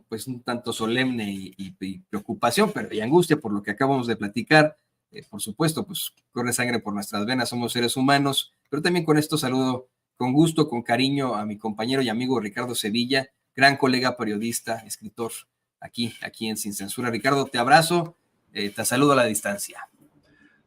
pues un tanto solemne y preocupación, pero y angustia por lo que acabamos de platicar. Por supuesto, pues corre sangre por nuestras venas, somos seres humanos, pero también con esto saludo con gusto, con cariño a mi compañero y amigo Ricardo Sevilla, gran colega periodista, escritor, aquí en Sin Censura. Ricardo, te abrazo, te saludo a la distancia.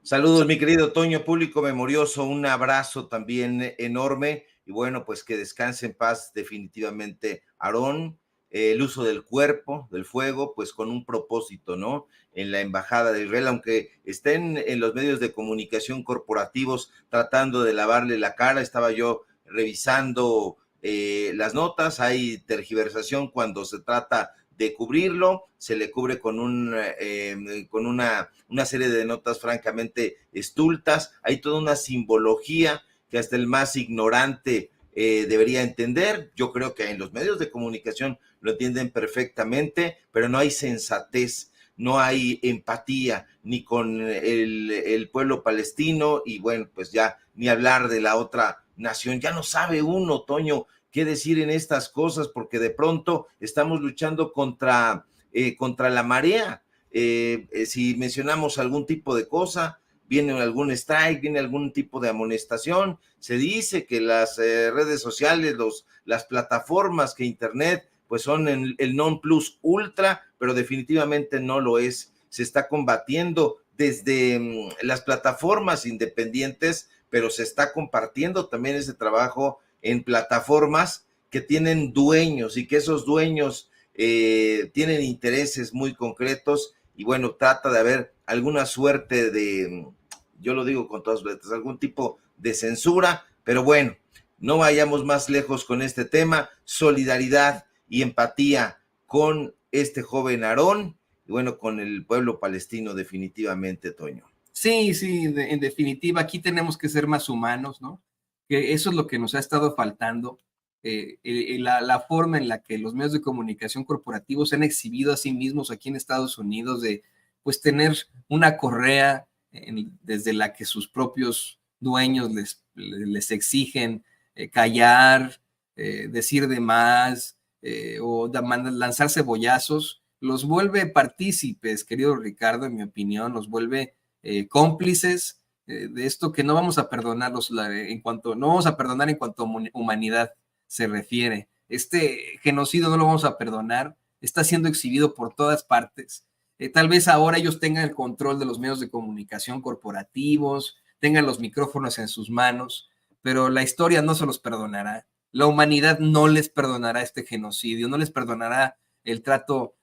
Saludos, mi querido Toño, público memorioso, un abrazo también enorme y bueno, pues que descanse en paz definitivamente Aarón. El uso del cuerpo, del fuego, pues con un propósito, ¿no? En la Embajada de Israel, aunque estén en los medios de comunicación corporativos tratando de lavarle la cara, estaba yo revisando las notas, hay tergiversación cuando se trata de cubrirlo, se le cubre con una serie de notas francamente estultas, hay toda una simbología que hasta el más ignorante debería entender. Yo creo que en los medios de comunicación lo entienden perfectamente, pero no hay sensatez, no hay empatía ni con el pueblo palestino y bueno, pues ya ni hablar de la otra nación. Ya no sabe uno, Toño, qué decir en estas cosas, porque de pronto estamos luchando contra la marea. Si mencionamos algún tipo de cosa, viene algún strike, viene algún tipo de amonestación, se dice que las redes sociales, las plataformas, que internet, pues son el non plus ultra, pero definitivamente no lo es. Se está combatiendo desde las plataformas independientes, pero se está compartiendo también ese trabajo en plataformas que tienen dueños y que esos dueños tienen intereses muy concretos y bueno, trata de haber alguna suerte de, yo lo digo con todas las letras, algún tipo de censura, pero bueno, no vayamos más lejos con este tema, solidaridad y empatía con este joven Aarón y bueno, con el pueblo palestino definitivamente, Toño. Sí, en definitiva, aquí tenemos que ser más humanos, ¿no? Que eso es lo que nos ha estado faltando. La forma en la que los medios de comunicación corporativos se han exhibido a sí mismos aquí en Estados Unidos, de pues tener una correa desde la que sus propios dueños les exigen callar, decir de más o lanzar cebollazos, los vuelve partícipes, querido Ricardo, en mi opinión, los vuelve cómplices de esto que no vamos a perdonarlos no vamos a perdonar en cuanto a humanidad se refiere. Este genocidio no lo vamos a perdonar, está siendo exhibido por todas partes. Tal vez ahora ellos tengan el control de los medios de comunicación corporativos, tengan los micrófonos en sus manos, pero la historia no se los perdonará. La humanidad no les perdonará este genocidio, no les perdonará el trato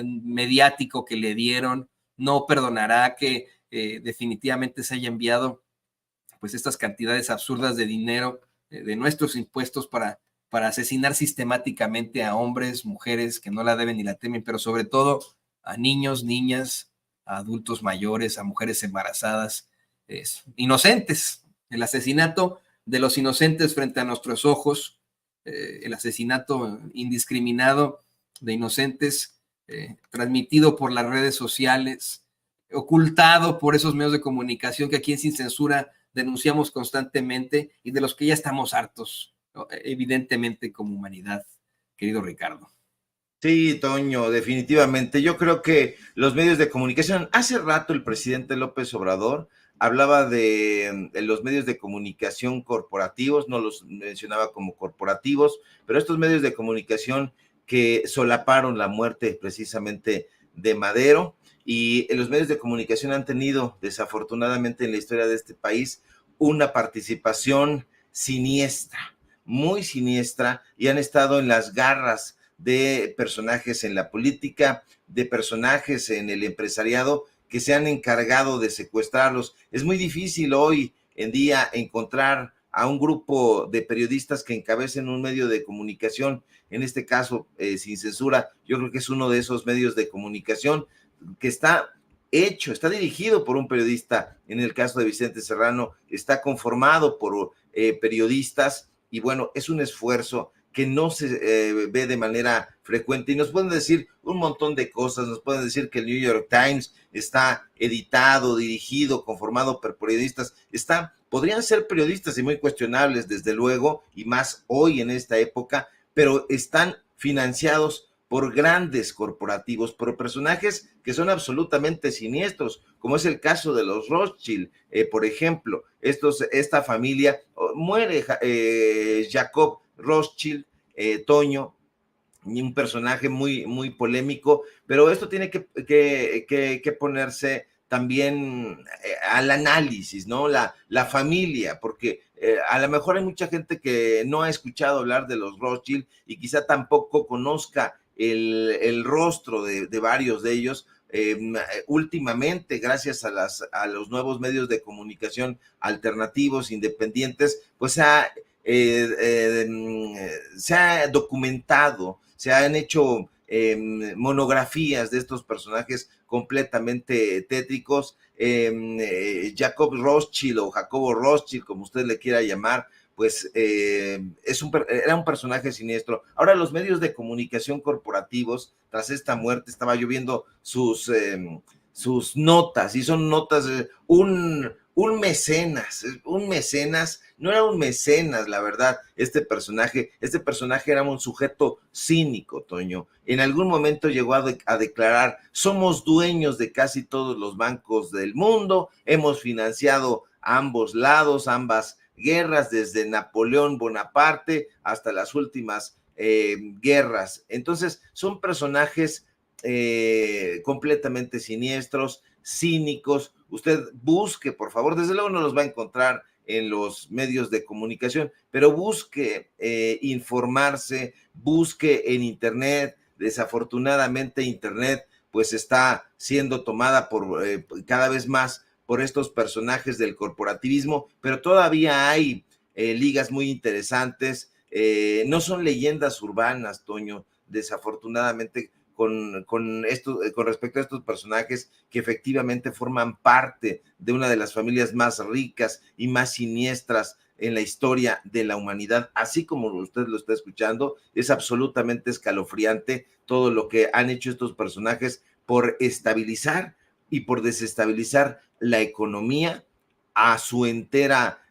mediático que le dieron, no perdonará que definitivamente se haya enviado pues estas cantidades absurdas de dinero de nuestros impuestos para asesinar sistemáticamente a hombres, mujeres que no la deben ni la temen, pero sobre todo a niños, niñas, a adultos mayores, a mujeres embarazadas, inocentes. El asesinato de los inocentes frente a nuestros ojos, el asesinato indiscriminado de inocentes, transmitido por las redes sociales, ocultado por esos medios de comunicación que aquí en Sin Censura denunciamos constantemente y de los que ya estamos hartos, evidentemente, como humanidad, querido Ricardo. Sí, Toño, definitivamente. Yo creo que los medios de comunicación, hace rato el presidente López Obrador hablaba de los medios de comunicación corporativos, no los mencionaba como corporativos, pero estos medios de comunicación que solaparon la muerte precisamente de Madero, y los medios de comunicación han tenido, desafortunadamente en la historia de este país, una participación siniestra, muy siniestra, y han estado en las garras de personajes en la política, de personajes en el empresariado que se han encargado de secuestrarlos. Es muy difícil hoy en día encontrar a un grupo de periodistas que encabecen un medio de comunicación, en este caso Sin Censura. Yo creo que es uno de esos medios de comunicación que está dirigido por un periodista. En el caso de Vicente Serrano, está conformado por periodistas, y bueno, es un esfuerzo que no se ve de manera frecuente, y nos pueden decir un montón de cosas. Nos pueden decir que el New York Times está editado, dirigido, conformado por periodistas. Podrían ser periodistas y muy cuestionables, desde luego, y más hoy en esta época, pero están financiados por grandes corporativos, por personajes que son absolutamente siniestros, como es el caso de los Rothschild, por ejemplo. Esta familia, muere Jacob Rothschild, Toño, un personaje muy, muy polémico, pero esto tiene que ponerse también al análisis, ¿no? La familia, porque a lo mejor hay mucha gente que no ha escuchado hablar de los Rothschild y quizá tampoco conozca el rostro de varios de ellos. Últimamente, gracias a los nuevos medios de comunicación alternativos, independientes, pues se ha documentado, se han hecho monografías de estos personajes completamente tétricos. Jacob Rothschild o Jacobo Rothschild, como usted le quiera llamar, pues era un personaje siniestro. Ahora los medios de comunicación corporativos, tras esta muerte, estaba yo viendo sus notas, y son notas, un mecenas, no era un mecenas, la verdad, este personaje era un sujeto cínico, Toño. En algún momento llegó a declarar: somos dueños de casi todos los bancos del mundo, hemos financiado a ambos lados, ambas guerras, desde Napoleón Bonaparte hasta las últimas guerras. Entonces, son personajes completamente siniestros, cínicos. Usted busque, por favor, desde luego no los va a encontrar en los medios de comunicación, pero busque informarse, busque en internet. Desafortunadamente internet pues está siendo tomada por cada vez más por estos personajes del corporativismo, pero todavía hay ligas muy interesantes. No son leyendas urbanas, Toño, desafortunadamente, con respecto a estos personajes que efectivamente forman parte de una de las familias más ricas y más siniestras en la historia de la humanidad. Así como usted lo está escuchando, es absolutamente escalofriante todo lo que han hecho estos personajes por estabilizar y por desestabilizar la economía a su entera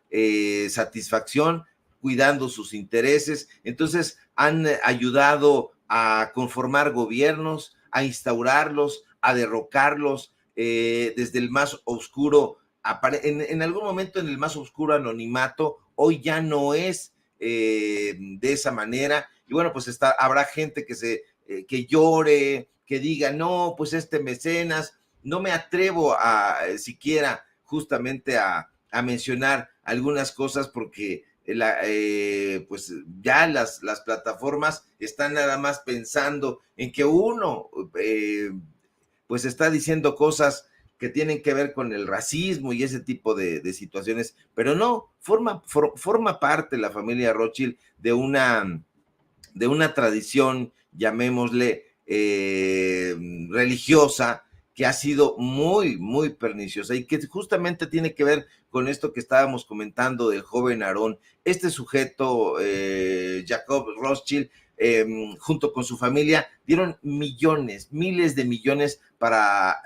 satisfacción, cuidando sus intereses. Entonces han ayudado a conformar gobiernos, a instaurarlos, a derrocarlos desde el más oscuro, en algún momento en el más oscuro anonimato. Hoy ya no es de esa manera, y bueno, pues habrá gente que llore, que diga: no, pues este mecenas. No me atrevo siquiera justamente a mencionar algunas cosas, porque pues ya las plataformas están nada más pensando en que uno pues está diciendo cosas que tienen que ver con el racismo y ese tipo de situaciones, pero no, forma parte la familia Rothschild de una tradición, llamémosle religiosa, que ha sido muy, muy perniciosa y que justamente tiene que ver con esto que estábamos comentando del joven Aarón. Este sujeto, Jacob Rothschild, junto con su familia, dieron millones, miles de millones para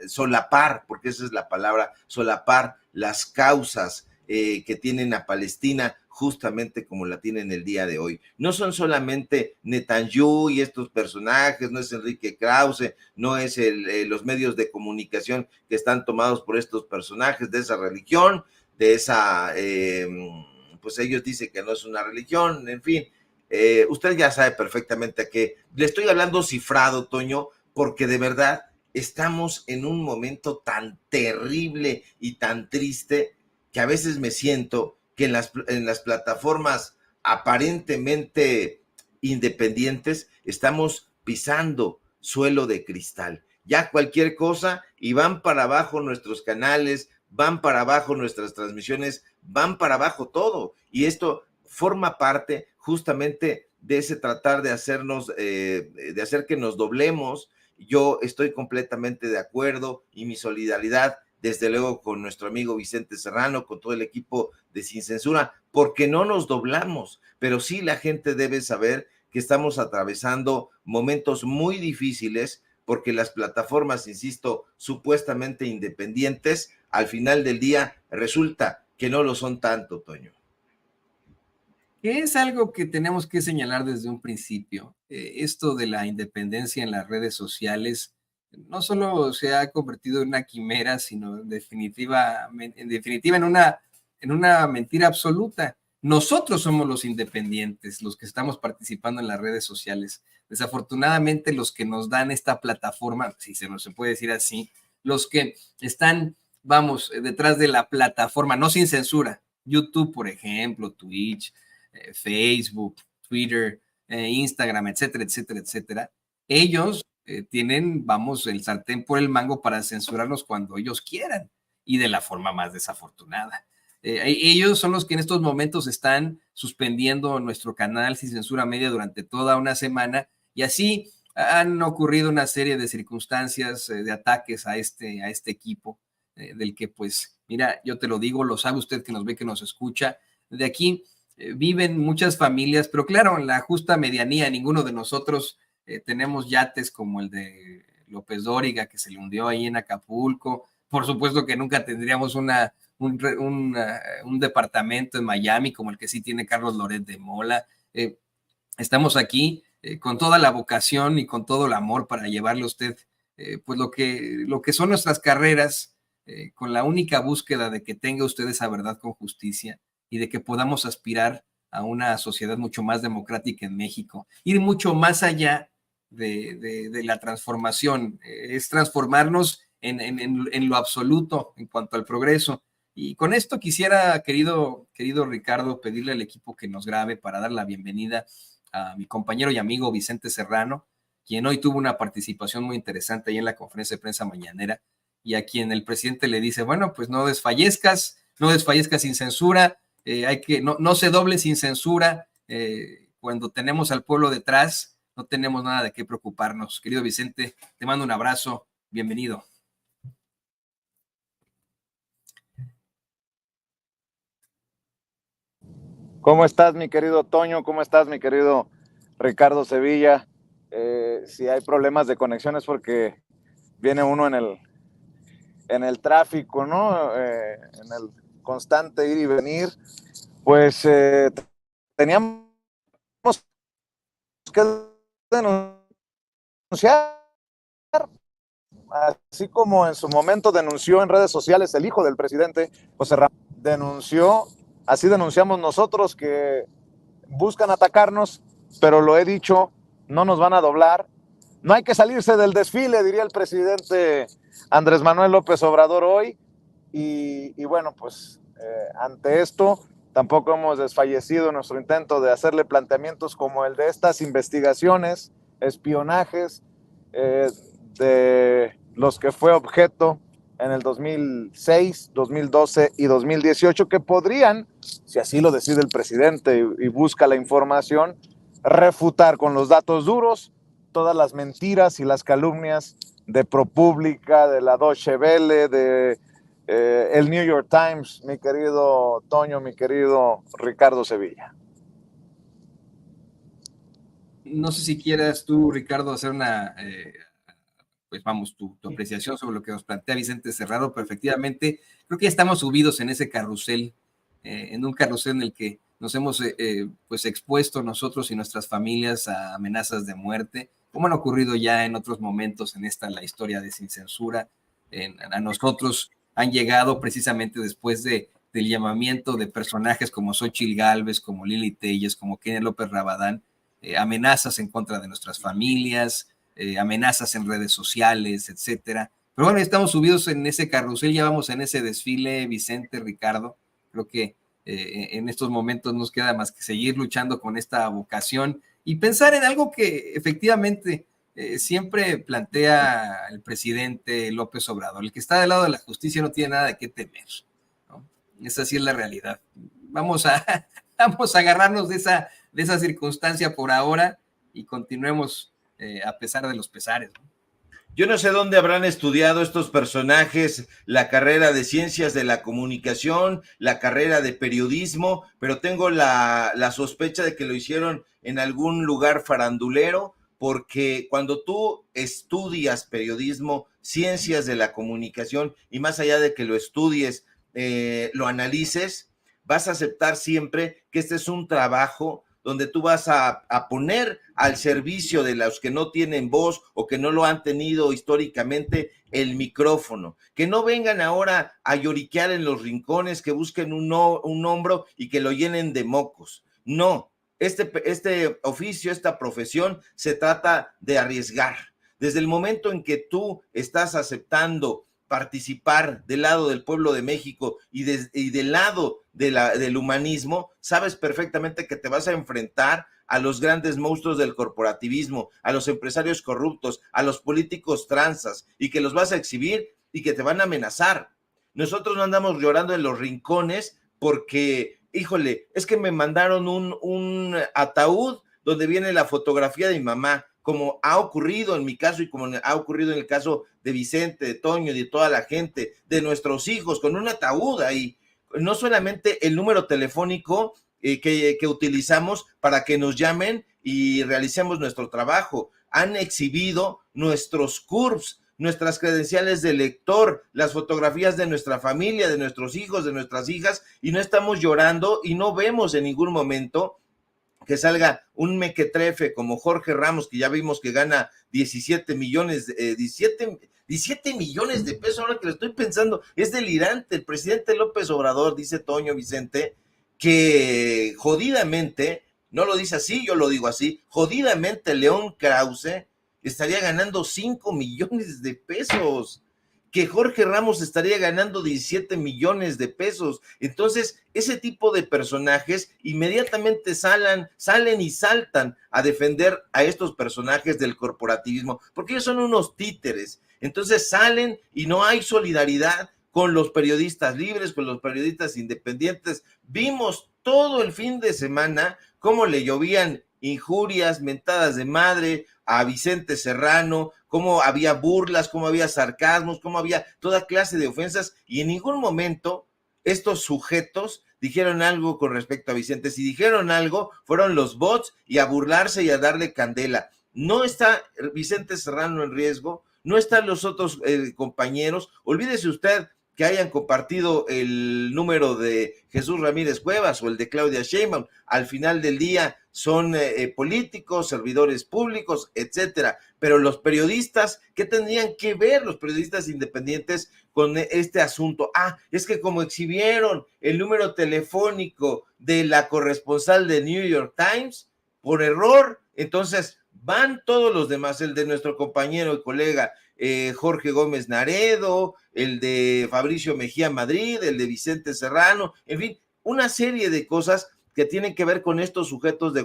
solapar, porque esa es la palabra, solapar las causas que tienen a Palestina, justamente como la tienen el día de hoy. No son solamente Netanyahu y estos personajes, no es Enrique Krause, no es los medios de comunicación que están tomados por estos personajes de esa religión, de esa, pues ellos dicen que no es una religión, en fin. Usted ya sabe perfectamente a qué le estoy hablando cifrado, Toño, porque de verdad estamos en un momento tan terrible y tan triste que a veces me siento que en las plataformas aparentemente independientes estamos pisando suelo de cristal. Ya cualquier cosa y van para abajo nuestros canales, van para abajo nuestras transmisiones, van para abajo todo. Y esto forma parte justamente de ese tratar de de hacer que nos doblemos. Yo estoy completamente de acuerdo, y mi solidaridad desde luego con nuestro amigo Vicente Serrano, con todo el equipo de Sin Censura, porque no nos doblamos, pero sí la gente debe saber que estamos atravesando momentos muy difíciles, porque las plataformas, insisto, supuestamente independientes, al final del día resulta que no lo son tanto, Toño. que es algo que tenemos que señalar desde un principio. Esto de la independencia en las redes sociales no solo se ha convertido en una quimera, sino en definitiva en una mentira absoluta. Nosotros somos los independientes, los que estamos participando en las redes sociales. Desafortunadamente, los que nos dan esta plataforma, si se nos puede decir así, los que están, vamos, detrás de la plataforma, no sin censura, YouTube, por ejemplo, Twitch, Facebook, Twitter, Instagram, etcétera, etcétera, etcétera, ellos tienen, vamos, el sartén por el mango para censurarnos cuando ellos quieran y de la forma más desafortunada. Ellos son los que en estos momentos están suspendiendo nuestro canal sin censura media durante toda una semana y así han ocurrido una serie de circunstancias de ataques a este equipo del que pues, mira, yo te lo digo, lo sabe usted que nos ve, que nos escucha, de aquí viven muchas familias, pero claro, en la justa medianía, ninguno de nosotros tenemos yates como el de López Dóriga, que se le hundió ahí en Acapulco. Por supuesto que nunca tendríamos un departamento en Miami como el que sí tiene Carlos Loret de Mola. Estamos aquí con toda la vocación y con todo el amor para llevarle a usted pues lo que son nuestras carreras, con la única búsqueda de que tenga usted esa verdad con justicia y de que podamos aspirar a una sociedad mucho más democrática en México, ir mucho más allá de la transformación, es transformarnos en lo absoluto en cuanto al progreso. Y con esto quisiera, querido Ricardo, pedirle al equipo que nos grabe para dar la bienvenida a mi compañero y amigo Vicente Serrano, quien hoy tuvo una participación muy interesante ahí en la conferencia de prensa mañanera, y a quien el presidente le dice, bueno, pues no desfallezcas sin censura, no se doble sin censura, cuando tenemos al pueblo detrás, no tenemos nada de qué preocuparnos. Querido Vicente, te mando un abrazo, bienvenido. ¿Cómo estás, mi querido Toño? ¿Cómo estás, mi querido Ricardo Sevilla? Si hay problemas de conexiones porque viene uno en el tráfico, ¿no? En el constante ir y venir. Pues teníamos que denunciar, así como en su momento denunció en redes sociales el hijo del presidente, José Ramón, denunció, así denunciamos nosotros que buscan atacarnos, pero lo he dicho, no nos van a doblar. No hay que salirse del desfile, diría el presidente Andrés Manuel López Obrador hoy. Y bueno, pues ante esto tampoco hemos desfallecido en nuestro intento de hacerle planteamientos como el de estas investigaciones, espionajes, de los que fue objeto en el 2006, 2012 y 2018, que podrían, si así lo decide el presidente y busca la información, refutar con los datos duros todas las mentiras y las calumnias de ProPublica, de la Deutsche Welle, de el New York Times, mi querido Toño, mi querido Ricardo Sevilla. No sé si quieras tú, Ricardo, hacer pues vamos, tu apreciación sobre lo que nos plantea Vicente Serrano, pero efectivamente creo que ya estamos subidos en ese carrusel, en un carrusel en el que nos hemos pues expuesto nosotros y nuestras familias a amenazas de muerte, como han ocurrido ya en otros momentos en la historia de Sin Censura. A nosotros han llegado precisamente después del llamamiento de personajes como Xochitl Gálvez, como Lili Telles, como Kenia López Rabadán, amenazas en contra de nuestras familias, amenazas en redes sociales, etcétera. Pero bueno, estamos subidos en ese carrusel, ya vamos en ese desfile, Vicente, Ricardo. Creo que en estos momentos nos queda más que seguir luchando con esta vocación y pensar en algo que efectivamente siempre plantea el presidente López Obrador. El que está del lado de la justicia no tiene nada de qué temer, ¿no? Esa sí es la realidad. Vamos a agarrarnos de esa circunstancia por ahora y continuemos a pesar de los pesares, ¿no? Yo no sé dónde habrán estudiado estos personajes la carrera de ciencias de la comunicación, la carrera de periodismo, pero tengo la sospecha de que lo hicieron en algún lugar farandulero, porque cuando tú estudias periodismo, ciencias de la comunicación, y más allá de que lo estudies, lo analices, vas a aceptar siempre que este es un trabajo donde tú vas a poner al servicio de los que no tienen voz o que no lo han tenido históricamente el micrófono, que no vengan ahora a lloriquear en los rincones, que busquen un hombro y que lo llenen de mocos. No, este oficio, esta profesión, se trata de arriesgar. Desde el momento en que tú estás aceptando participar del lado del pueblo de México y del lado del humanismo, sabes perfectamente que te vas a enfrentar a los grandes monstruos del corporativismo, a los empresarios corruptos, a los políticos tranzas, y que los vas a exhibir y que te van a amenazar. Nosotros no andamos llorando en los rincones porque, híjole, es que me mandaron un ataúd donde viene la fotografía de mi mamá, como ha ocurrido en mi caso y como ha ocurrido en el caso de Vicente, de Toño y de toda la gente, de nuestros hijos, con un ataúd ahí. No solamente el número telefónico que utilizamos para que nos llamen y realicemos nuestro trabajo, han exhibido nuestros CURPS, nuestras credenciales de lector, las fotografías de nuestra familia, de nuestros hijos, de nuestras hijas, y no estamos llorando y no vemos en ningún momento que salga un mequetrefe como Jorge Ramos, que ya vimos que gana 17 millones de pesos. Ahora que lo estoy pensando, es delirante. El presidente López Obrador, dice Toño Vicente, que jodidamente, no lo dice así, yo lo digo así, jodidamente León Krause estaría ganando 5 millones de pesos, que Jorge Ramos estaría ganando 17 millones de pesos. Entonces, ese tipo de personajes inmediatamente salen y saltan a defender a estos personajes del corporativismo, porque ellos son unos títeres. Entonces salen y no hay solidaridad con los periodistas libres, con los periodistas independientes. Vimos todo el fin de semana cómo le llovían injurias, mentadas de madre a Vicente Serrano, cómo había burlas, cómo había sarcasmos, cómo había toda clase de ofensas, y en ningún momento estos sujetos dijeron algo con respecto a Vicente. Si dijeron algo, fueron los bots y a burlarse y a darle candela. No está Vicente Serrano en riesgo, no están los otros compañeros. Olvídese usted que hayan compartido el número de Jesús Ramírez Cuevas o el de Claudia Sheinbaum. Al final del día son políticos, servidores públicos, etcétera. Pero los periodistas, ¿qué tendrían que ver los periodistas independientes con este asunto? Es que como exhibieron el número telefónico de la corresponsal de New York Times por error, entonces van todos los demás, el de nuestro compañero y colega Jorge Gómez Naredo, el de Fabricio Mejía Madrid, el de Vicente Serrano, en fin, una serie de cosas que tienen que ver con estos sujetos de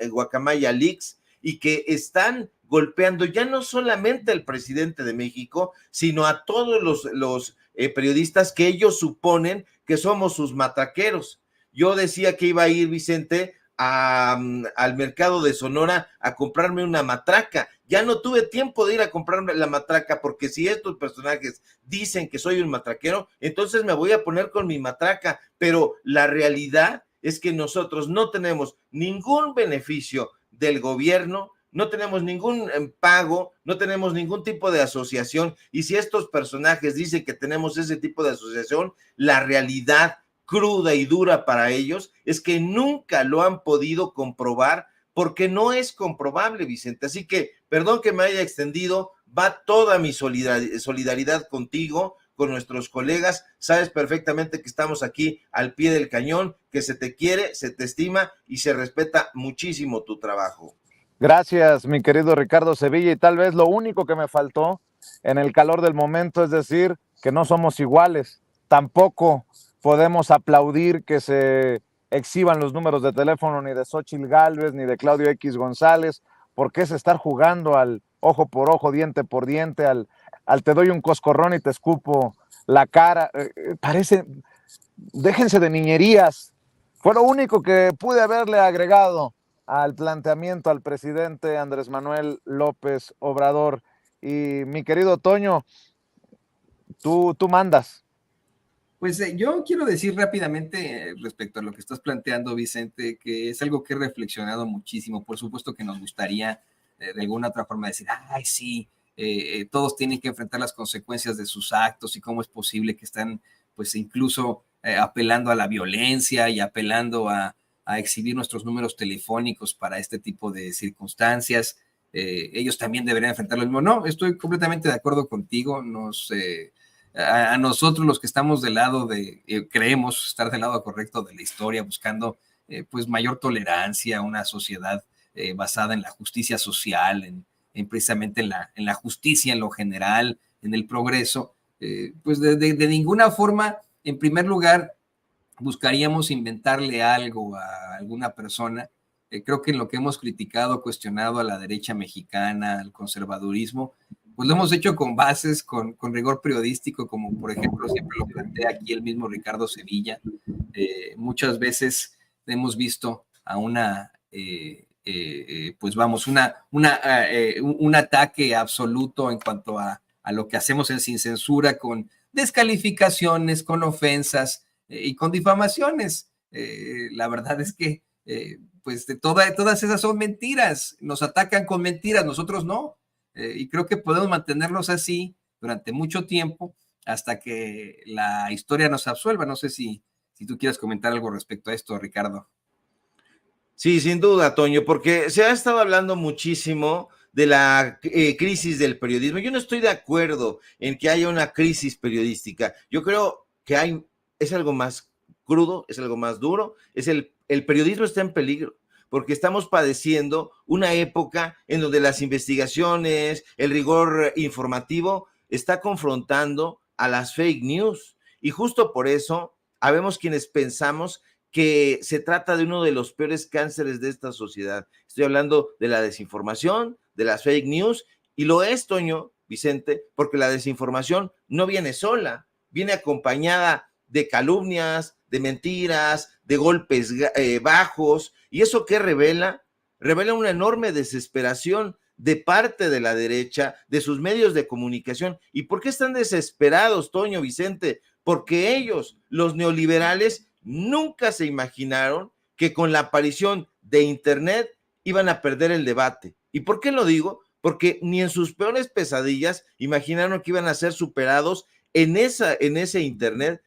Guacamaya Leaks y que están golpeando ya no solamente al presidente de México, sino a todos los periodistas que ellos suponen que somos sus matraqueros. Yo decía que iba a ir, Vicente, al mercado de Sonora a comprarme una matraca. Ya no tuve tiempo de ir a comprarme la matraca, porque si estos personajes dicen que soy un matraquero, entonces me voy a poner con mi matraca. Pero la realidad es que nosotros no tenemos ningún beneficio del gobierno, no tenemos ningún pago, no tenemos ningún tipo de asociación, y si estos personajes dicen que tenemos ese tipo de asociación, la realidad cruda y dura para ellos es que nunca lo han podido comprobar, porque no es comprobable, Vicente. Así que, perdón que me haya extendido, va toda mi solidaridad contigo, con nuestros colegas. Sabes perfectamente que estamos aquí al pie del cañón, que se te quiere, se te estima y se respeta muchísimo tu trabajo. Gracias, mi querido Ricardo Sevilla, y tal vez lo único que me faltó en el calor del momento es decir que no somos iguales. Tampoco podemos aplaudir que se exhiban los números de teléfono ni de Xóchitl Gálvez ni de Claudio X González, porque es estar jugando al ojo por ojo, diente por diente, al te doy un coscorrón y te escupo la cara. Parece, déjense de niñerías. Fue lo único que pude haberle agregado al planteamiento al presidente Andrés Manuel López Obrador. Y mi querido Toño, tú mandas. Pues yo quiero decir rápidamente respecto a lo que estás planteando, Vicente, que es algo que he reflexionado muchísimo. Por supuesto que nos gustaría de alguna otra forma decir, ay, sí, todos tienen que enfrentar las consecuencias de sus actos y cómo es posible que están, pues incluso apelando a la violencia y apelando a exhibir nuestros números telefónicos para este tipo de circunstancias. Ellos también deberían enfrentar lo mismo. No, estoy completamente de acuerdo contigo. A nosotros los que estamos del lado creemos estar del lado correcto de la historia, buscando pues mayor tolerancia, una sociedad basada en la justicia social, precisamente en la justicia en lo general, en el progreso, pues de ninguna forma, en primer lugar, buscaríamos inventarle algo a alguna persona. Creo que en lo que hemos criticado, cuestionado a la derecha mexicana, al conservadurismo, pues lo hemos hecho con bases, con rigor periodístico, como por ejemplo siempre lo plantea aquí el mismo Ricardo Sevilla. Muchas veces hemos visto a pues vamos, un ataque absoluto en cuanto a lo que hacemos en Sin Censura, con descalificaciones, con ofensas y con difamaciones. La verdad es que pues todas esas son mentiras, nos atacan con mentiras, nosotros no. Y creo que podemos mantenerlos así durante mucho tiempo hasta que la historia nos absuelva. No sé si tú quieres comentar algo respecto a esto, Ricardo. Sí, sin duda, Toño, porque se ha estado hablando muchísimo de la crisis del periodismo. Yo no estoy de acuerdo en que haya una crisis periodística. Yo creo que es algo más crudo, es algo más duro, el periodismo está en peligro, porque estamos padeciendo una época en donde las investigaciones, el rigor informativo está confrontando a las fake news. Y justo por eso, habemos quienes pensamos que se trata de uno de los peores cánceres de esta sociedad. Estoy hablando de la desinformación, de las fake news, y lo es, Toño, Vicente, porque la desinformación no viene sola, viene acompañada de calumnias, de mentiras, de golpes bajos, y eso ¿qué revela? Revela una enorme desesperación de parte de la derecha, de sus medios de comunicación. ¿Y por qué están desesperados, Toño, Vicente? Porque ellos, los neoliberales, nunca se imaginaron que con la aparición de Internet iban a perder el debate. ¿Y por qué lo digo? Porque ni en sus peores pesadillas imaginaron que iban a ser superados en ese Internet,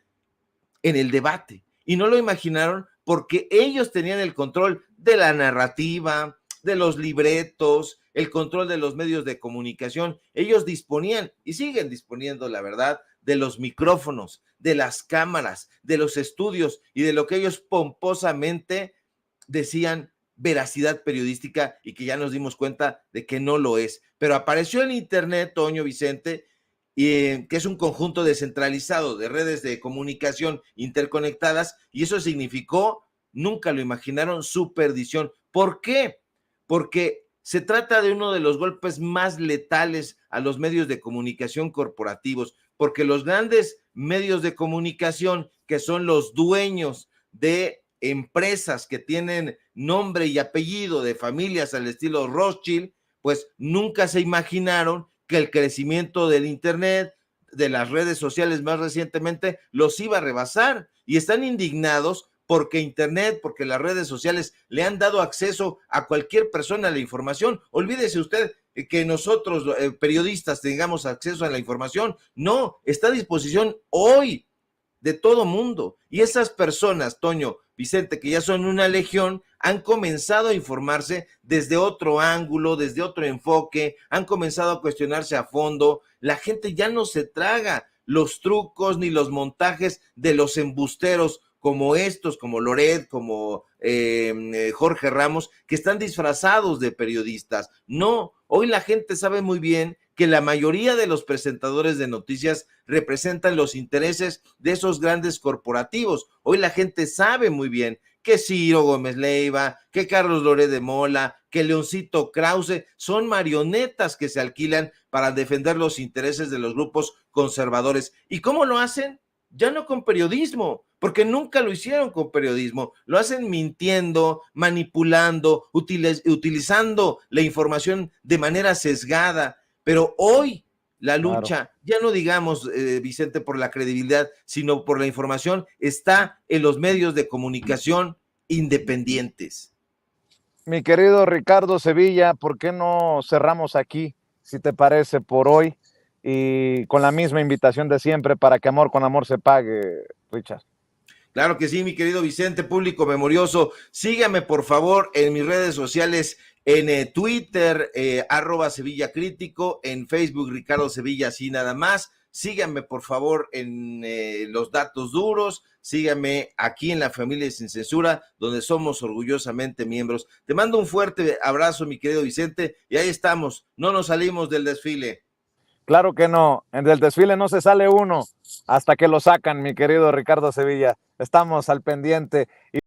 en el debate. Y no lo imaginaron porque ellos tenían el control de la narrativa, de los libretos, el control de los medios de comunicación. Ellos disponían y siguen disponiendo, la verdad, de los micrófonos, de las cámaras, de los estudios y de lo que ellos pomposamente decían veracidad periodística, y que ya nos dimos cuenta de que no lo es. Pero apareció en Internet, Toño, Vicente, que es un conjunto descentralizado de redes de comunicación interconectadas, y eso significó, nunca lo imaginaron, su perdición. ¿Por qué? Porque se trata de uno de los golpes más letales a los medios de comunicación corporativos, porque los grandes medios de comunicación, que son los dueños de empresas que tienen nombre y apellido de familias al estilo Rothschild, pues nunca se imaginaron que el crecimiento del Internet, de las redes sociales más recientemente, los iba a rebasar, y están indignados porque Internet, porque las redes sociales le han dado acceso a cualquier persona a la información. Olvídese usted que nosotros, periodistas, tengamos acceso a la información. No, está a disposición hoy de todo mundo. Y esas personas, Toño, Vicente, que ya son una legión, han comenzado a informarse desde otro ángulo, desde otro enfoque, han comenzado a cuestionarse a fondo. La gente ya no se traga los trucos ni los montajes de los embusteros como estos, como Loret, como Jorge Ramos, que están disfrazados de periodistas. No, hoy la gente sabe muy bien que la mayoría de los presentadores de noticias representan los intereses de esos grandes corporativos. Hoy la gente sabe muy bien que Ciro Gómez Leiva, que Carlos Loret de Mola, que Leoncito Krause son marionetas que se alquilan para defender los intereses de los grupos conservadores. ¿Y cómo lo hacen? Ya no con periodismo, porque nunca lo hicieron con periodismo, lo hacen mintiendo, manipulando, utilizando la información de manera sesgada. Pero hoy la lucha, ya no digamos, Vicente, por la credibilidad, sino por la información, está en los medios de comunicación independientes. Mi querido Ricardo Sevilla, ¿por qué no cerramos aquí, si te parece, por hoy? Y con la misma invitación de siempre para que amor con amor se pague, Richard. Claro que sí, mi querido Vicente, público memorioso. Sígame, por favor, en mis redes sociales, en Twitter, @Sevilla Crítico, en Facebook, Ricardo Sevilla, así nada más. Síganme, por favor, en Los Datos Duros. Síganme aquí en La Familia Sin Censura, donde somos orgullosamente miembros. Te mando un fuerte abrazo, mi querido Vicente, y ahí estamos. No nos salimos del desfile. Claro que no, en el desfile no se sale uno hasta que lo sacan, mi querido Ricardo Sevilla. Estamos al pendiente.